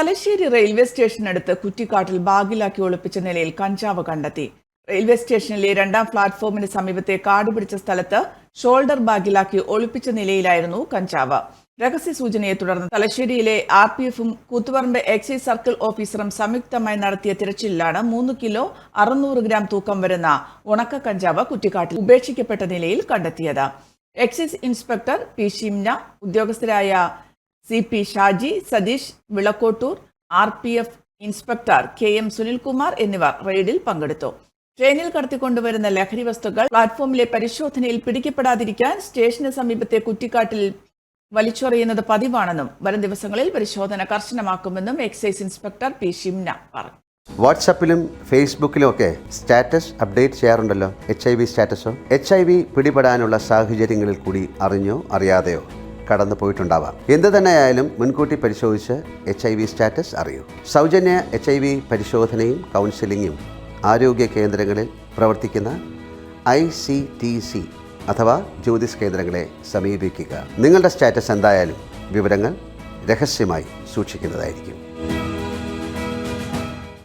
Thalassery railway സ്റ്റേഷനടുത്ത് കുറ്റിക്കാട്ടിൽ ബാഗിലാക്കി ഒളിപ്പിച്ച നിലയിൽ കഞ്ചാവ് കണ്ടെത്തി. റെയിൽവേ സ്റ്റേഷനിലെ 2ാം പ്ലാറ്റ്ഫോമിന് സമീപത്തെ കാട് പിടിച്ച സ്ഥലത്ത് ഷോൾഡർ ബാഗിലാക്കി ഒളിപ്പിച്ച നിലയിലായിരുന്നു കഞ്ചാവ്. രഹസ്യ സൂചനയെ തുടർന്ന് തലശ്ശേരിയിലെ RPFും കൂത്തുപറമ്പ് എക്സൈസ് സർക്കിൾ ഓഫീസറും സംയുക്തമായി നടത്തിയ തിരച്ചിലിലാണ് 3 കിലോ 600 ഗ്രാം തൂക്കം വരുന്ന ഉണക്ക കഞ്ചാവ് കുറ്റിക്കാട്ടിൽ ഉപേക്ഷിക്കപ്പെട്ട നിലയിൽ കണ്ടെത്തിയത്. Excise inspector P. ഷിംന, ഉദ്യോഗസ്ഥരായ CP Shaji, Satheesh Vilakkottur, RPF inspector KM Sunilkumar എന്നിവർ റെയ്ഡിൽ പങ്കെടുത്തു. ട്രെയിനിൽ കടത്തിക്കൊണ്ടുവരുന്ന ലഹരി വസ്തുക്കൾ പ്ലാറ്റ്ഫോമിലെ പരിശോധനയിൽ പിടിക്കപ്പെടാതിരിക്കാൻ സ്റ്റേഷന് സമീപത്തെ കുറ്റിക്കാട്ടിൽ വലിച്ചെറിയുന്നത് പതിവാണെന്നും വരും ദിവസങ്ങളിൽ പരിശോധന കർശനമാക്കുമെന്നും എക്സൈസ് ഇൻസ്പെക്ടർ P. ഷിംന പറഞ്ഞു. വാട്സാപ്പിലും ഫേസ്ബുക്കിലും ഒക്കെ സ്റ്റാറ്റസ് അപ്ഡേറ്റ് ചെയ്യാറുണ്ടല്ലോ. HIV സ്റ്റാറ്റസോ. HIV പിടിപെടാനുള്ള സാഹചര്യങ്ങളിൽ കൂടി അറിഞ്ഞോ അറിയാതെയോ കടന്നു പോയിട്ടുണ്ടാവാം. എന്ത് തന്നെയായാലും മുൻകൂട്ടി പരിശോധിച്ച് HIV സ്റ്റാറ്റസ് അറിയൂ. സൗജന്യ HIV പരിശോധനയും കൗൺസിലിങ്ങും ആരോഗ്യ കേന്ദ്രങ്ങളിൽ പ്രവർത്തിക്കുന്ന ICTC അഥവാ ജ്യോതിസ് കേന്ദ്രങ്ങളെ സമീപിക്കുക. നിങ്ങളുടെ സ്റ്റാറ്റസ് എന്തായാലും വിവരങ്ങൾ രഹസ്യമായി സൂക്ഷിക്കുന്നതായിരിക്കും.